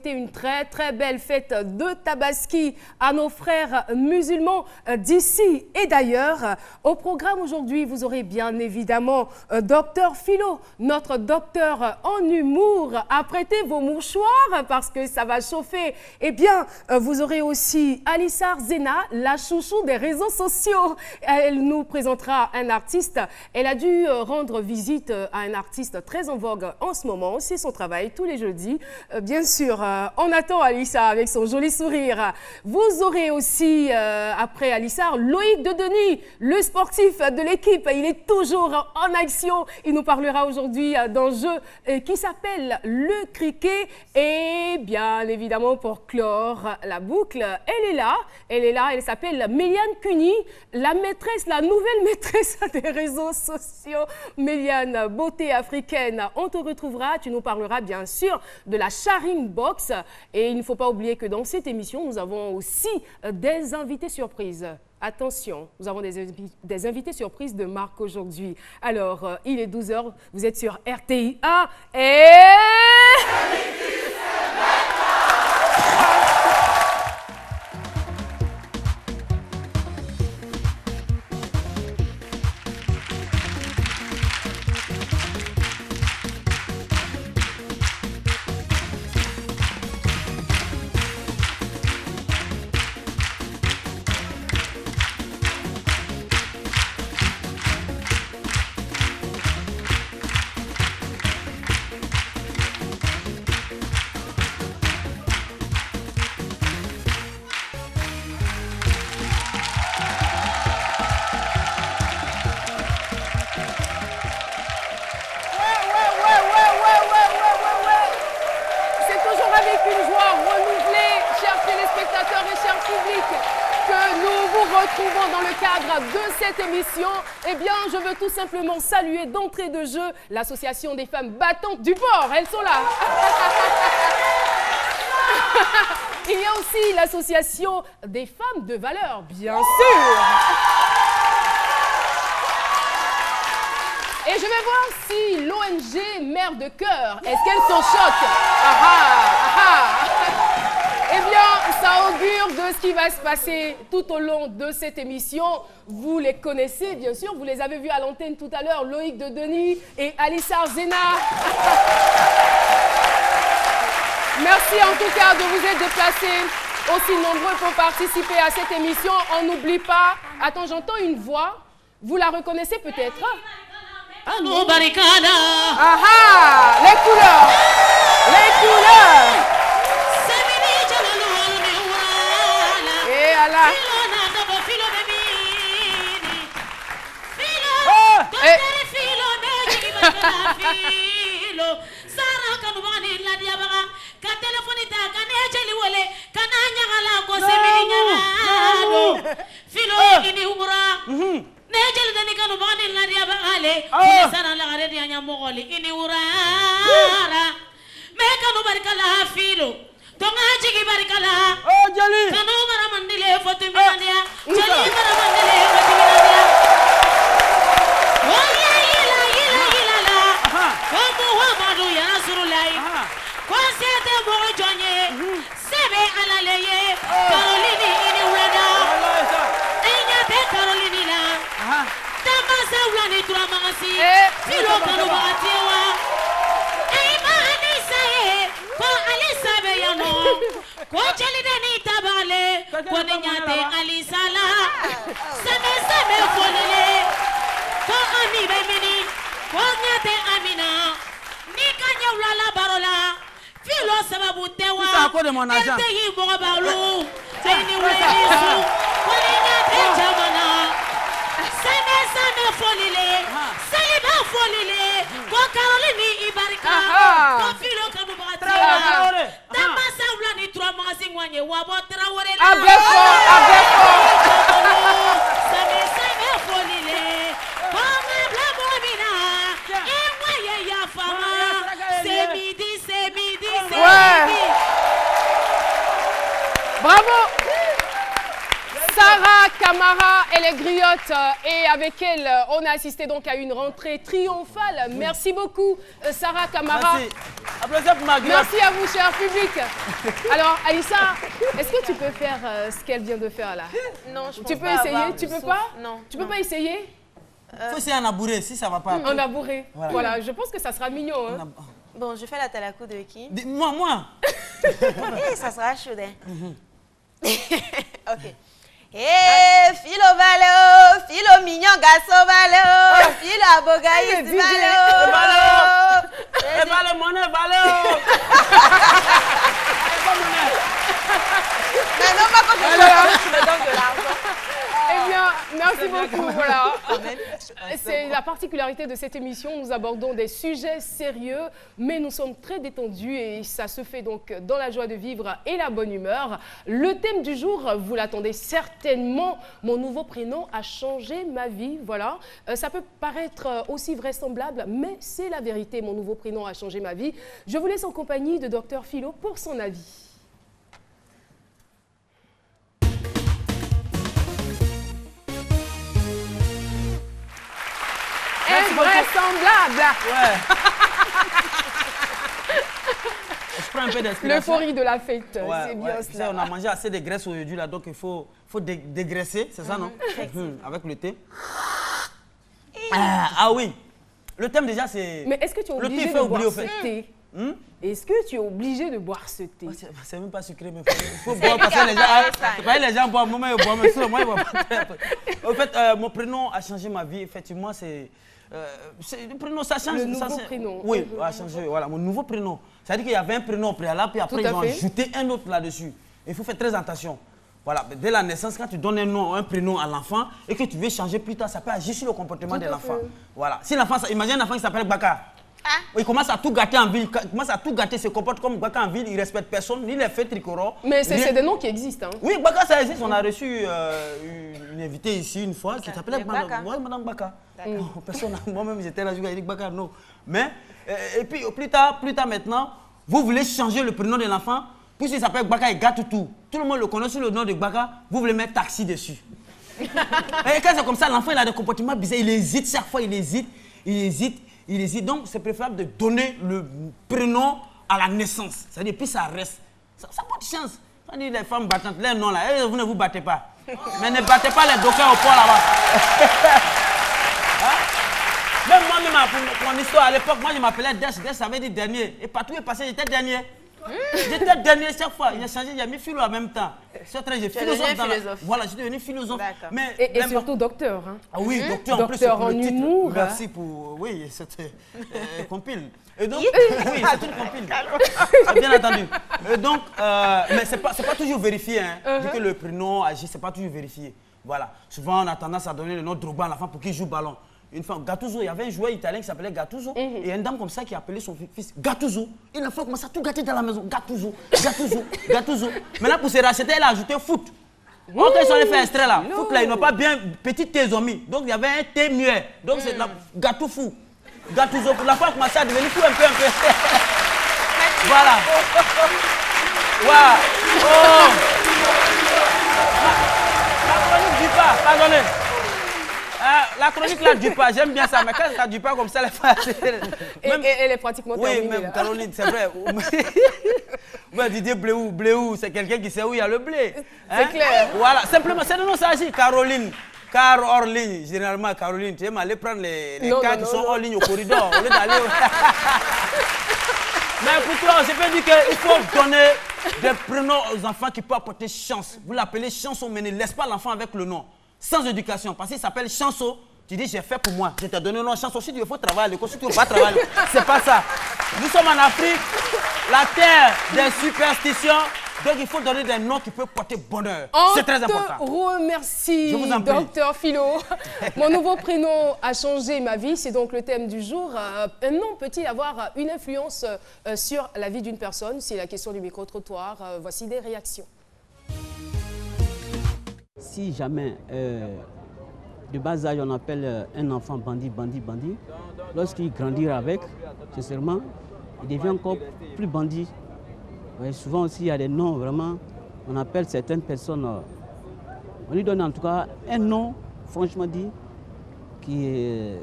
C'était une très belle fête de Tabaski à nos frères musulmans d'ici et d'ailleurs. Au programme aujourd'hui, vous aurez bien évidemment Docteur Philo, notre docteur en humour. Apprêtez vos mouchoirs parce que ça va chauffer. Eh bien, vous aurez aussi Alissar Zena, la chouchou des réseaux sociaux. Elle nous présentera un artiste. Elle a dû rendre visite à un artiste très en vogue en ce moment. C'est son travail tous les jeudis, bien sûr. On attend Alissa avec son joli sourire. Vous aurez aussi, après Alissa, Loïc de Denis, le sportif de l'équipe. Il est toujours en action. Il nous parlera aujourd'hui d'un jeu qui s'appelle le cricket. Et bien évidemment, pour clore la boucle, elle est là, elle s'appelle Méliane Cuny, la nouvelle maîtresse des réseaux sociaux. Méliane, beauté africaine, on te retrouvera. Tu nous parleras bien sûr de la Sharing Box. Et il ne faut pas oublier que dans cette émission, nous avons aussi des invités surprises. Attention, nous avons des invités surprises de marque aujourd'hui. Alors, il est 12 h, vous êtes sur RTI 1 et... Dans le cadre de cette émission, eh bien, je veux tout simplement saluer d'entrée de jeu l'association des femmes battantes du port. Elles sont là. Il y a aussi l'association des femmes de valeur, bien sûr. Et je vais voir si l'ONG Mère de Cœur, est-ce qu'elles sont choc? Eh bien, ça augure de ce qui va se passer tout au long de cette émission. Vous les connaissez, bien sûr. Vous les avez vus à l'antenne tout à l'heure, Loïc de Denis et Alissar Zena. Merci en tout cas de vous être déplacés aussi nombreux pour participer à cette émission. On n'oublie pas... Attends, j'entends une voix. Vous la reconnaissez peut-être? Allô, Barricada. Les couleurs. Les couleurs. Sarah Camara, elle est griotte et avec elle, on a assisté donc à une rentrée triomphale. Merci beaucoup, Sarah Camara. Merci. Applaudissez pour ma griotte. Merci à vous, cher public. Alors, Aïssa, est-ce que tu peux faire ce qu'elle vient de faire là? Non, je Tu pense peux pas essayer? avoir Tu du peux souffle. pas? Non. Tu peux pas essayer? Faut essayer un abouré, si ça va pas. On a bourré. Voilà. Voilà, je pense que ça sera mignon. Hein. Bon, je fais la talakou de qui? Moi. Eh, ça sera chaud, hein? Ok. Eh, filo valeo, filo mignon garçon valeo, filo abogaïs DJ. valeo. Eh, valeo, monnaie, valeo. Mais non, pas quand je me donne de l'argent. Eh bien, merci beaucoup. Voilà. C'est la particularité de cette émission. Nous abordons des sujets sérieux, mais nous sommes très détendus et ça se fait donc dans la joie de vivre et la bonne humeur. Le thème du jour, vous l'attendez certainement. Mon nouveau prénom a changé ma vie. Voilà. Ça peut paraître aussi vraisemblable, mais c'est la vérité. Mon nouveau prénom a changé ma vie. Je vous laisse en compagnie de Dr Philo pour son avis. Invraisemblable. Ouais. Je prends un peu d'inspiration. L'euphorie de la fête, Ouais, c'est bien ouais. Tu sais, cela. on a mangé assez de graisse aujourd'hui là, donc il faut dégraisser, c'est ça non? Avec le thé. Ah oui. Le thème déjà c'est. Mais est-ce que tu es Le thé obligé fait de oublier boire au fait. ce thé? Est-ce que tu es obligé de boire ce thé? C'est même pas sucré, mais il faut boire parce que les gens, les gens boivent, moi je bois, mais sinon moi je bois pas. En fait, mon prénom a changé ma vie. Effectivement, le prénom, ça change. Le nouveau ça, prénom. Oui, a changé. Voilà, mon nouveau prénom. C'est-à-dire qu'il y avait un prénom préalable, puis après Tout à ils ont fait. ajouté un autre là-dessus. Il faut faire très attention. Voilà, dès la naissance, quand tu donnes un nom, un prénom à l'enfant et que tu veux changer plus tard, ça peut agir sur le comportement Tout de à l'enfant. fait. Voilà. Si l'enfant, imagine un enfant qui s'appelle Baka. Il commence à tout gâter en ville, il commence à tout gâter, se comporte comme Baka en ville, il ne respecte personne, ni les faits tricolores. Mais c'est des noms qui existent. Hein. Oui, Baka, ça existe. On a reçu une invitée ici une fois qui s'appelait Baka. Madame Baka. Personne, moi-même j'étais là, je lui ai dit Baka, non. Mais, et puis plus tard maintenant, vous voulez changer le prénom de l'enfant, puisqu'il s'appelle Baka et gâte tout. Tout le monde le connaît sous le nom de Baka, vous voulez mettre taxi dessus. Et quand c'est comme ça, l'enfant il a des comportements bizarres, il hésite chaque fois, il hésite. Donc c'est préférable de donner le prénom à la naissance. C'est-à-dire, puis ça reste. Ça porte chance. On dit les femmes battantes, les noms là, vous ne vous battez pas. Mais ne battez pas les dockers au port là-bas. Hein? Même moi, pour mon histoire, à l'époque, moi je m'appelais Dash, ça veut dire dernier. Et partout où est passé, j'étais dernier. J'étais dernier chaque fois. Il a changé, il a mis philo en même temps. J'ai philosophe dans philosophe. Voilà, je suis devenu philosophe. Mais Et surtout docteur. Hein. ah oui, docteur en plus. Docteur pour en le titre. humour. Merci pour. Oui, c'était compile. Et donc, oui, c'est une compile. Bien entendu. Et donc, mais c'est pas toujours vérifié. Hein. Vu que le prénom agit, c'est pas toujours vérifié. Voilà. Souvent, on a tendance à donner le nom de Drogba à l'enfant pour qu'il joue ballon. Une fois, Gattuso, il y avait un joueur italien qui s'appelait Gattuso. Et une dame comme ça qui appelait son fils Gattuso. Et l'enfant commence à tout gâter dans la maison. Gattuso. Maintenant, pour se racheter, elle a ajouté foot. Ok, ils sont allés faire extrait là. Foot là, ils n'ont pas bien petit thé, ils ont mis. Donc, il y avait un thé muet. Donc, c'est gâteau fou. Gattuso. L'enfant a commencé à devenir fou un peu. Voilà. Voilà. Oh. La chronique du pas, pardonnez. La chronique là du pas, j'aime bien ça, mais quand ça du pas comme ça, les femmes. Elle est pratiquement terminée. Oui, même là. Caroline, c'est vrai. Ouais, Didier Bléou, c'est quelqu'un qui sait où il y a le blé. C'est clair. Voilà, simplement, c'est le nom, ça agit. Caroline. Car hors ligne, généralement, Caroline, tu aimes aller prendre les cars qui sont hors ligne au corridor, au lieu d'aller. Mais pour toi, je peux dire qu'il faut donner des prénoms aux enfants qui peuvent apporter chance. Vous l'appelez chanson, mais ne laisse pas l'enfant avec le nom. Sans éducation, parce qu'il s'appelle chanson. Tu dis, j'ai fait pour moi, je t'ai donné le nom chanson. Si tu veux, faut travailler à l'école, si tu veux pas travailler, c'est pas ça. Nous sommes en Afrique, la terre des superstitions. Donc il faut donner des noms qui peuvent porter bonheur. C'est très important. Je te remercie, Je vous en prie. Docteur Philo. Mon nouveau prénom a changé ma vie, c'est donc le thème du jour. Un nom peut-il avoir une influence sur la vie d'une personne? C'est la question du micro-trottoir. Voici des réactions. Si jamais, de bas âge, on appelle un enfant bandit, lorsqu'il grandit avec, sincèrement, il devient encore plus bandit. Ouais, souvent aussi, il y a des noms, vraiment, on appelle certaines personnes On lui donne en tout cas un nom, franchement dit, qui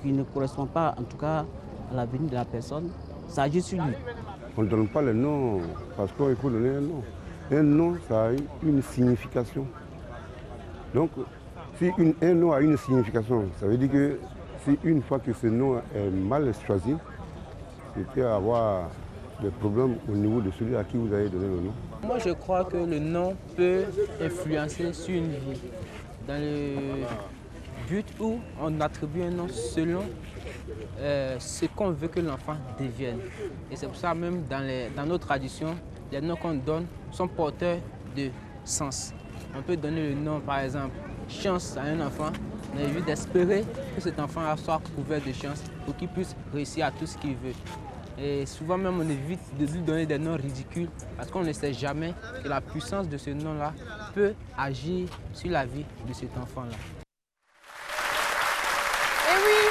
ne correspond pas en tout cas à l'avenir de la personne. Ça agit sur lui. On ne donne pas le nom parce qu'il faut donner un nom. Un nom, ça a une signification. Donc, si un nom a une signification, ça veut dire que si une fois que ce nom est mal choisi, il peut y avoir des problèmes au niveau de celui à qui vous avez donné le nom. Moi, je crois que le nom peut influencer sur une vie. Dans le but où on attribue un nom selon ce qu'on veut que l'enfant devienne. Et c'est pour ça même dans nos traditions, les noms qu'on donne sont porteurs de sens. On peut donner le nom, par exemple, chance à un enfant, mais juste d'espérer que cet enfant soit couvert de chance pour qu'il puisse réussir à tout ce qu'il veut. Et souvent même, on évite de lui donner des noms ridicules parce qu'on ne sait jamais que la puissance de ce nom-là peut agir sur la vie de cet enfant-là. Et oui,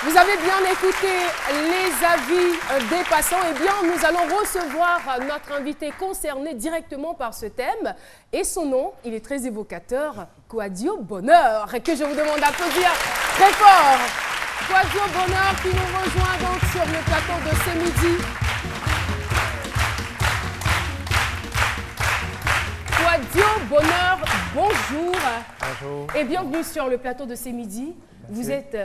vous avez bien écouté les avis des passants. Eh bien, nous allons recevoir notre invité concerné directement par ce thème. Et son nom, il est très évocateur, Kwadio Bonheur, que je vous demande d'applaudir très fort. Kwadio Bonheur qui nous rejoint donc sur le plateau de ce midi. Kwadio Bonheur, bonjour. Bonjour. Et bienvenue sur le plateau de ce midi. Merci. Vous êtes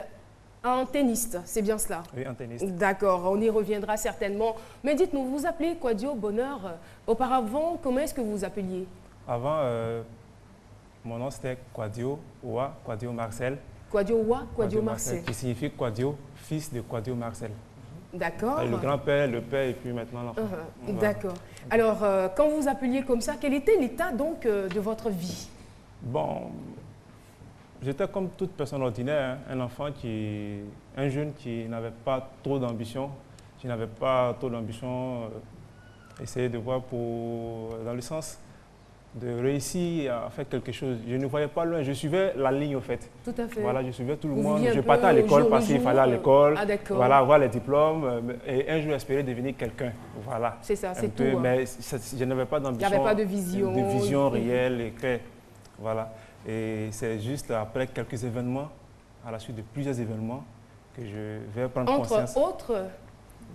un tenniste, c'est bien cela? Oui, un tenniste. D'accord, on y reviendra certainement. Mais dites-nous, vous vous appelez Kwadio Bonheur. Auparavant, comment est-ce que vous vous appeliez? Avant, mon nom c'était Kwadio Oua, Kwadio Marcel. Kwadio Oua, Kwadio Marcel. Qui signifie Kwadio, fils de Kwadio Marcel. D'accord. Le grand-père, le père et puis maintenant l'enfant. Voilà. D'accord. Alors, quand vous vous appeliez comme ça, quel était l'état donc de votre vie? Bon, j'étais comme toute personne ordinaire, hein, un jeune qui n'avait pas trop d'ambition. Je n'avais pas trop d'ambition, essayer de voir dans le sens de réussir à faire quelque chose. Je ne voyais pas loin, je suivais la ligne au fait. Tout à fait. Voilà, je suivais tout le Vous monde. viviez un Je peu partais à l'école jour parce le qu'il jour. fallait à l'école, Ah, d'accord. voilà, avoir les diplômes et un jour espérer devenir quelqu'un. Voilà. C'est ça, c'est Un tout. peu, Hein. mais je n'avais pas d'ambition. Il n'y avait pas de vision. De vision réelle et claire. Voilà. Et c'est juste après quelques événements, à la suite de plusieurs événements, que je vais prendre conscience.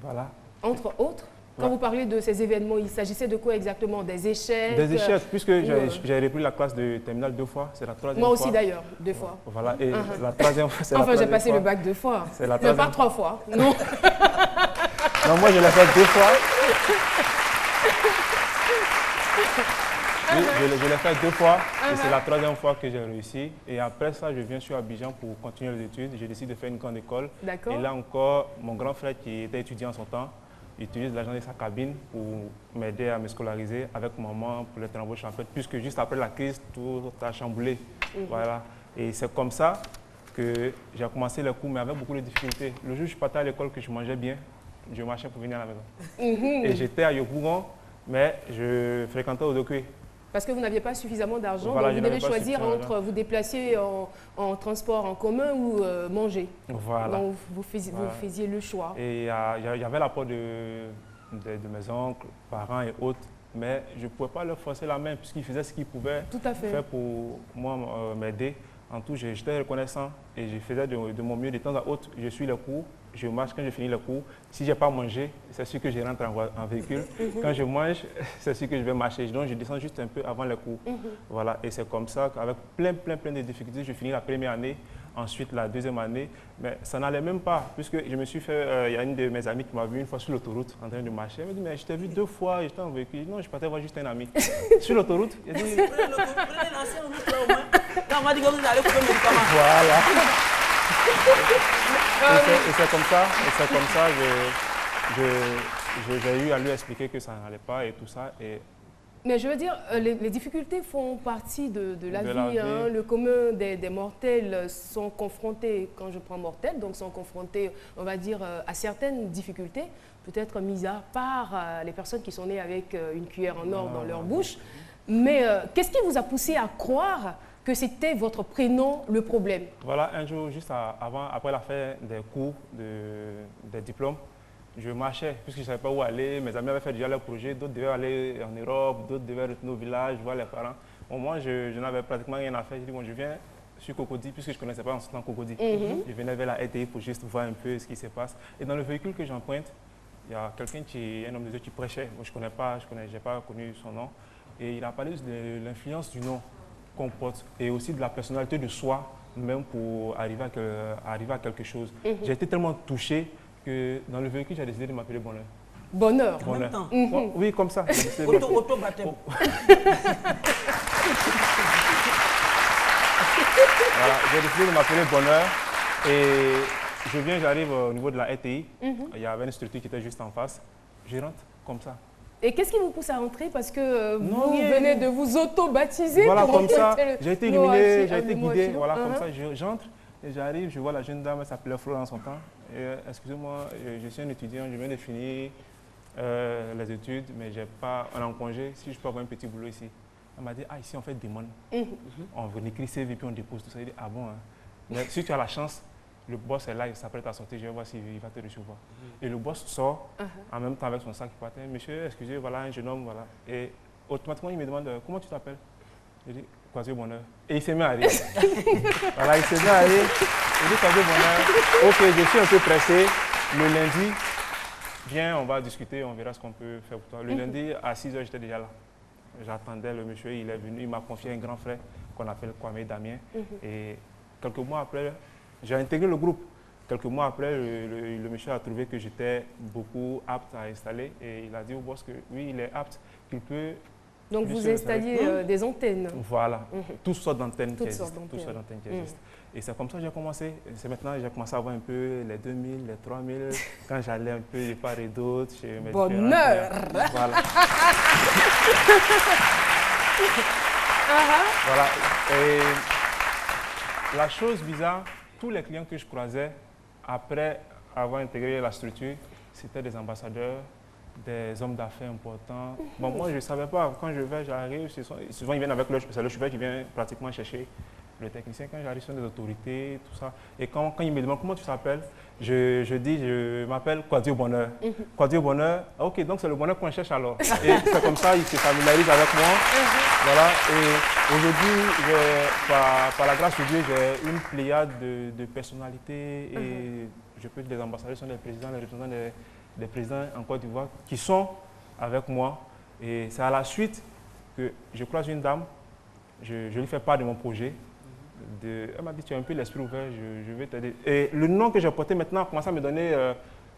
Voilà. Entre autres, quand vous parlez de ces événements, il s'agissait de quoi exactement? Des échecs? Des échecs, puisque j'ai repris la classe de terminale 2 fois, c'est la troisième fois. Moi aussi d'ailleurs, 2 fois. Voilà, et la troisième fois, c'est la Enfin, troisième j'ai passé fois. le bac 2 fois. C'est la Mais troisième. pas 3 fois, non. Non, moi je l'ai fait 2 fois. Oui, je l'ai fait 2 fois et c'est la troisième fois que j'ai réussi. Et après ça, je viens sur Abidjan pour continuer les études. Je décide de faire une grande école. D'accord. Et là encore, mon grand frère qui était étudiant en son temps, utilise l'argent de sa cabine pour m'aider à me scolariser avec maman pour les travaux champêtres, puisque juste après la crise, tout a chamboulé. Voilà. Et c'est comme ça que j'ai commencé les cours, mais avec beaucoup de difficultés. Le jour où je partais à l'école, que je mangeais bien, je marchais pour venir à la maison. Et j'étais à Yopougon, mais je fréquentais Odokwe. Parce que vous n'aviez pas suffisamment d'argent, Voilà, donc vous je devez n'avais pas choisir suffisamment entre vous déplacer en transport en commun ou manger. Voilà. Donc vous faisiez le choix. Et il y avait l'apport de mes oncles, parents et autres, mais je ne pouvais pas leur forcer la main puisqu'ils faisaient ce qu'ils pouvaient Tout à fait. faire pour moi m'aider. En tout, j'étais reconnaissant et je faisais de mon mieux. De temps à autre, je suis les cours, je marche quand je finis les cours. Si je n'ai pas mangé, c'est sûr que je rentre en véhicule. Quand je mange, c'est sûr que je vais marcher. Donc, je descends juste un peu avant les cours. Voilà. Et c'est comme ça qu'avec plein de difficultés, je finis la première année, ensuite la deuxième année. Mais ça n'allait même pas, puisque je me suis fait... Il y a une de mes amies qui m'a vu une fois sur l'autoroute en train de marcher. Elle m'a dit, mais je t'ai vu 2 fois, j'étais en véhicule. Non, je partais voir juste un ami. Sur l'autoroute, il a dit... Prenez l'ancien route là au moins. Là, on m'a dit que vous allez couper mes médicaments. Voilà. Et c'est comme ça, j'ai eu à lui expliquer que ça n'allait pas et tout ça. Et Mais je veux dire, les difficultés font partie de la De vie. la vie. Hein. Le commun des mortels sont confrontés, quand je prends mortels, donc sont confrontés, on va dire, à certaines difficultés, peut-être mises à part les personnes qui sont nées avec une cuillère en or dans leur bouche. Mais qu'est-ce qui vous a poussé à croire que c'était votre prénom le problème? voilà, un jour, juste après la fin des cours, des diplômes, je marchais, puisque je ne savais pas où aller. Mes amis avaient fait déjà leur projet, d'autres devaient aller en Europe, d'autres devaient retourner au village, voir les parents. Bon, moi, je n'avais pratiquement rien à faire. J'ai dit, bon, je viens sur Cocody, puisque je ne connaissais pas en ce temps Cocody. Je venais vers la RTI pour juste voir un peu ce qui se passe. Et dans le véhicule que j'emprunte, il y a quelqu'un un homme de Dieu qui prêchait. Moi, je n'ai pas connu son nom. Et il a parlé de l'influence du nom qu'on porte et aussi de la personnalité de soi, même pour arriver à quelque chose. J'ai été tellement touché que dans le véhicule, j'ai décidé de m'appeler Bonheur. Bonheur. En même temps. Bon, oui, comme ça. Auto-baptême. Voilà, j'ai décidé de m'appeler Bonheur et j'arrive au niveau de la RTI. Il y avait une structure qui était juste en face. Je rentre comme ça. Et qu'est-ce qui vous pousse à rentrer? Parce que Non, vous venez de vous auto-baptiser. Voilà, pour comme ça, emprunter j'ai été le mot illuminé, Achille, j'ai été le mot guidé. Achille. Voilà, comme ça, j'entre et j'arrive, je vois la jeune dame, elle s'appelait Flo dans son temps. Excusez-moi, je suis un étudiant, je viens de finir les études, mais on est en congé, si je peux avoir un petit boulot ici. Elle m'a dit, ah, ici on fait des demandes. On écrit CV puis on dépose tout ça. Il dit, ah bon, hein. Mais si tu as la chance, le boss est là, il s'apprête à sortir, je vais voir s'il va te recevoir. Et le boss sort en même temps avec son sac qui partait. Monsieur, excusez, voilà un jeune homme, voilà. Et automatiquement, il me demande, comment tu t'appelles? Je dis, Kwasi Bonheur. Et il s'est mis à rire. Voilà, il s'est mis à rire. Il dit, Kwasi Bonheur, ok, je suis un peu pressé. Le lundi, viens, on va discuter, on verra ce qu'on peut faire pour toi. Le lundi, à 6 h, j'étais déjà là. J'attendais le monsieur, il est venu, il m'a confié un grand frère qu'on appelle Kwame Damien. Et quelques mois après, j'ai intégré le groupe. Quelques mois après, le monsieur a trouvé que j'étais beaucoup apte à installer et il a dit au boss que oui, il est apte, qu'il peut... Donc vous installiez des antennes. Voilà, toutes sortes d'antennes qui Toutes sortes existent. d'antennes. Et c'est comme ça que j'ai commencé. C'est maintenant que j'ai commencé à voir un peu les 2000, les 3000, quand j'allais un peu de part et d'autre chez mes Bonheur. Voilà. Voilà. Et la chose bizarre, tous les clients que je croisais, après avoir intégré la structure, c'était des ambassadeurs, des hommes d'affaires importants. Bon, moi, je ne savais pas. Quand j'arrive, souvent ils viennent avec c'est le chauffeur qui vient pratiquement chercher le technicien. Quand j'arrive, ce sont des autorités, tout ça. Et quand ils me demandent comment tu t'appelles, je dis, je m'appelle Kwasi Bonheur. Kwasi Bonheur, ok, donc c'est le bonheur qu'on cherche alors. Et c'est comme ça, ils se familiarisent avec moi. Voilà. Et aujourd'hui, par la grâce de Dieu, j'ai une pléiade de personnalités et je peux dire des ambassadeurs, sont des présidents, des représentants des présidents en Côte d'Ivoire qui sont avec moi. Et c'est à la suite que je croise une dame, je lui fais part de mon projet. Elle m'a dit, tu as un peu l'esprit ouvert, je vais t'aider. Et le nom que j'ai porté maintenant a commencé à me donner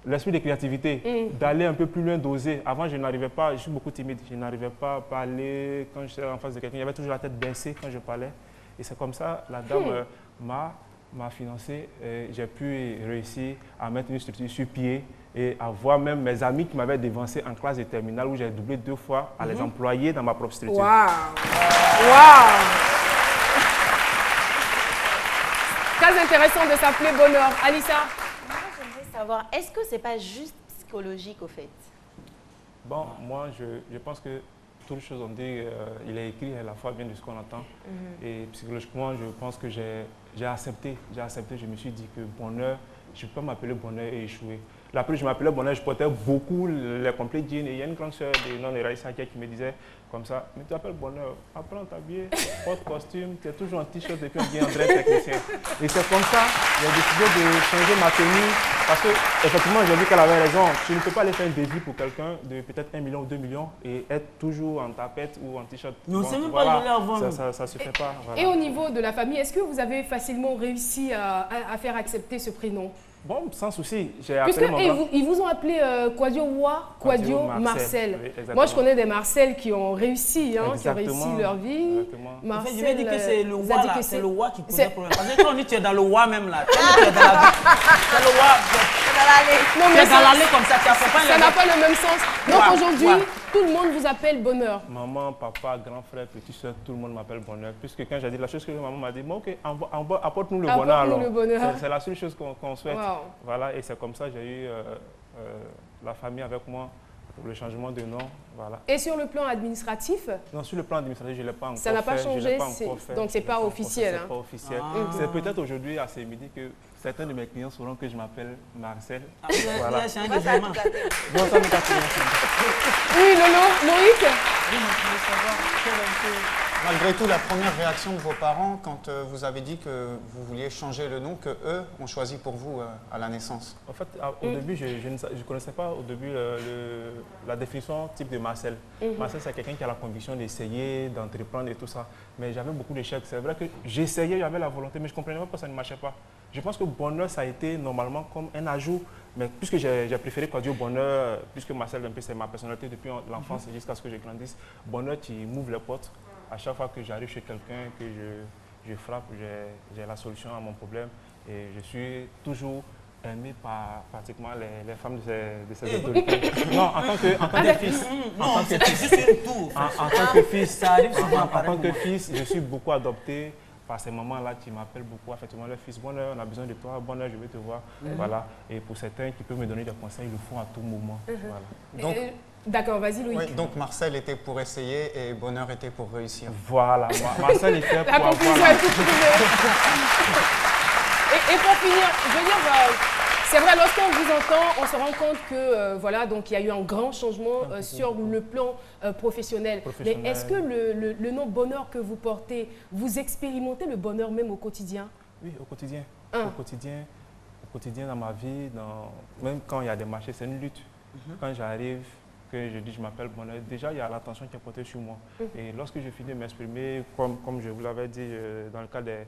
l'esprit de créativité, d'aller un peu plus loin, d'oser. Avant, je n'arrivais pas, je suis beaucoup timide, je n'arrivais pas à parler quand j'étais en face de quelqu'un. Il y avait toujours la tête baissée quand je parlais. Et c'est comme ça, la dame m'a financé. J'ai pu réussir à mettre une structure sur pied et à voir même mes amis qui m'avaient dévancé en classe de terminale où j'ai doublé 2 fois à les employer dans ma propre structure. Waouh! Waouh! Très intéressant de s'appeler Bonheur. Alissa? Moi, j'aimerais savoir, est-ce que ce n'est pas juste psychologique au fait? Bon, moi, je pense que toutes les choses, on dit, il est écrit et la foi vient de ce qu'on entend. Et psychologiquement, je pense que j'ai accepté, je me suis dit que Bonheur, je ne peux pas m'appeler Bonheur et échouer. La plus je m'appelais Bonheur, je portais beaucoup les complets jeans et il y a une grande soeur de nom de Raïssa qui me disait comme ça, mais tu t'appelles Bonheur, apprends à t'habiller, porte costume, tu es toujours en t-shirt et puis on dit André technicien. Et c'est comme ça, j'ai décidé de changer ma tenue parce que effectivement j'ai vu qu'elle avait raison. Tu ne peux pas aller faire un devis pour quelqu'un de peut-être 1 million ou 2 millions et être toujours en tapette ou en t-shirt. Mais on ne sait même pas donner avant. Ça ne se fait pas. Voilà. Et au niveau de la famille, est-ce que vous avez facilement réussi à faire accepter ce prénom? Bon, sans souci, j'ai appelé mon grand. Ils vous ont appelé Kwadio Wa, Kwadio Marcel. Oui, moi, je connais des Marcel qui ont réussi, qui ont Exactement. réussi leur vie. En fait, Marcel, je vais dire que c'est le Wa là, c'est le Wa qui pose c'est- problème. Parce que quand on dit tu es dans le Wa même là, tu es dans la c'est le Wa, Dans l'allée. Non, tu mais es dans l'allée comme ça, tu accompagnes ça les n'a gens. pas le même sens. Donc Wa, aujourd'hui, Wa. tout le monde vous appelle Bonheur. Maman, papa, grand frère, petite soeur, tout le monde m'appelle Bonheur. Puisque quand j'ai dit la chose que maman m'a dit, bon, ok, apporte-nous le bonheur alors. le bonheur. C'est la seule chose qu'on souhaite. Wow. Voilà, et c'est comme ça que j'ai eu la famille avec moi pour le changement de nom. Voilà. Et sur le plan administratif, Non, sur le plan administratif, je ne l'ai pas encore fait. ça n'a pas je l'ai changé, pas encore fait. donc c'est Je l'ai pas encore officiel, fait, hein. C'est pas officiel. C'est peut-être aujourd'hui à ce midi que certains de mes clients sauront que je m'appelle Marcel. Voilà. C'est un Moi, ça a événement. tout gâté. Bon, ça me casse. oui, Lolo, Loïc, Oui, moi, je voulais savoir quel est un peu Malgré tout, la première réaction de vos parents quand vous avez dit que vous vouliez changer le nom que eux ont choisi pour vous à la naissance? En fait, au début, je ne connaissais pas au début la définition type de Marcel. Marcel, c'est quelqu'un qui a la conviction d'essayer, d'entreprendre et tout ça. Mais j'avais beaucoup d'échecs. C'est vrai que j'essayais, j'avais la volonté, mais je ne comprenais pas pourquoi ça ne marchait pas. Je pense que bonheur, ça a été normalement comme un ajout. Mais puisque j'ai préféré quoi dire bonheur, puisque Marcel, un peu, c'est ma personnalité depuis l'enfance jusqu'à ce que je grandisse. Bonheur, tu m'ouvres les portes. À chaque fois que j'arrive chez quelqu'un, que je frappe, j'ai la solution à mon problème. Et je suis toujours aimé par pratiquement les femmes de ces autorités. Non, en tant que fils. Non, c'est juste une tour. En tant que fils, ça arrive souvent. en tant que fils, je suis beaucoup adopté par ces mamans-là qui m'appellent beaucoup. Effectivement, leur fils, bonheur, on a besoin de toi, bonheur, je vais te voir. Voilà. Et pour certains qui peuvent me donner des conseils, ils le font à tout moment. Voilà. Donc, d'accord, vas-y Louis. oui, donc Marcel était pour essayer et Bonheur était pour réussir. Voilà, Marcel était pour La conclusion avoir... est toute trouvée. Et pour finir, je veux dire, c'est vrai, lorsqu'on vous entend, on se rend compte que voilà, donc il y a eu un grand changement sur le plan professionnel. Mais est-ce que le nom bonheur que vous portez, vous expérimentez le bonheur même au quotidien? Oui, au quotidien. Au quotidien dans ma vie, même quand il y a des marchés, c'est une lutte. Quand j'arrive, que je dis je m'appelle Bonheur, déjà il y a l'attention qui est portée sur moi. Et lorsque je finis de m'exprimer, comme je vous l'avais dit dans le cas des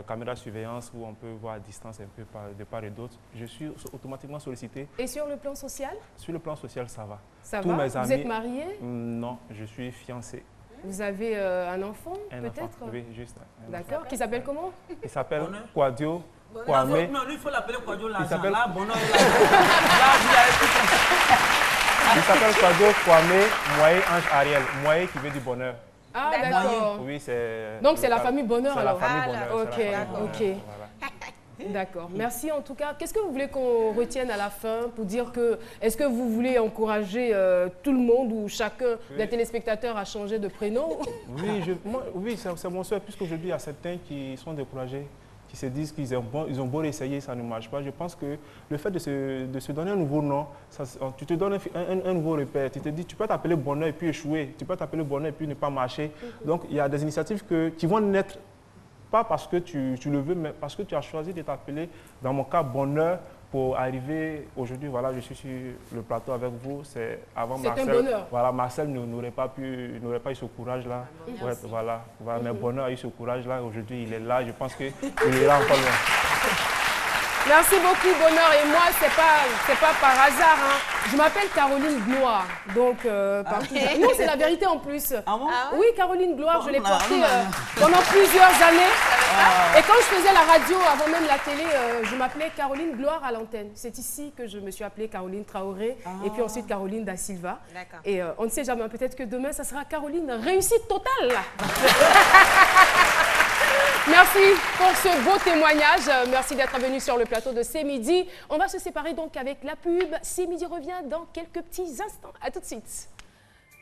caméras de surveillance où on peut voir à distance un peu de part et d'autre, je suis automatiquement sollicité. Et sur le plan social? Sur le plan social, ça va. Ça Tous va? mes amis, vous êtes marié? Non, je suis fiancé. Vous avez un enfant, peut-être? Oui, juste. D'accord. Qui s'appelle comment? Il s'appelle Kwadio Kwame. Non, lui, il faut l'appeler Kwadio Il l'argent. s'appelle- Là, Bonheur, là, Il s'appelle Kwadio Kwame Moye Ange Ariel. Moye qui veut du bonheur. Ah, d'accord. Oui, c'est... Donc, c'est la famille Bonheur, alors? C'est la famille Bonheur. Ok, c'est la famille ok. Bonheur, voilà. D'accord. Merci en tout cas. Qu'est-ce que vous voulez qu'on retienne à la fin pour dire que, est-ce que vous voulez encourager tout le monde ou chacun des téléspectateurs à changer de prénom? Oui, c'est mon souhait, puisqu'aujourd'hui, il y a certains qui sont découragés, qui se disent qu'ils ont beau essayer, ça ne marche pas. Je pense que le fait de se donner un nouveau nom, tu te donnes un nouveau repère. Tu te dis, tu peux t'appeler Bonheur et puis échouer. Tu peux t'appeler Bonheur et puis ne pas marcher. Donc, il y a des initiatives qui vont naître, pas parce que tu le veux, mais parce que tu as choisi de t'appeler, dans mon cas, Bonheur, pour arriver aujourd'hui. Voilà, je suis sur le plateau avec vous. C'est avant Marcel. Un bonheur. Voilà, Marcel n'aurait pas eu ce courage-là. Ouais, voilà. Mais Bonheur a eu ce courage-là. Aujourd'hui, il est là. Je pense qu'il ira encore loin. Merci beaucoup, Bonheur. Et moi, c'est pas par hasard. Hein. Je m'appelle Caroline Gloire. Donc, non, c'est la vérité en plus. Ah bon? Oui, Caroline Gloire, je l'ai portée pendant plusieurs années. Et quand je faisais la radio, avant même la télé, je m'appelais Caroline Gloire à l'antenne. C'est ici que je me suis appelée Caroline Traoré. Et puis ensuite Caroline Da Silva. Et on ne sait jamais, peut-être que demain, ça sera Caroline Réussite Totale. Merci pour ce beau témoignage. Merci d'être venu sur le plateau de C'est Midi. On va se séparer donc avec la pub. C'est Midi revient dans quelques petits instants. À tout de suite.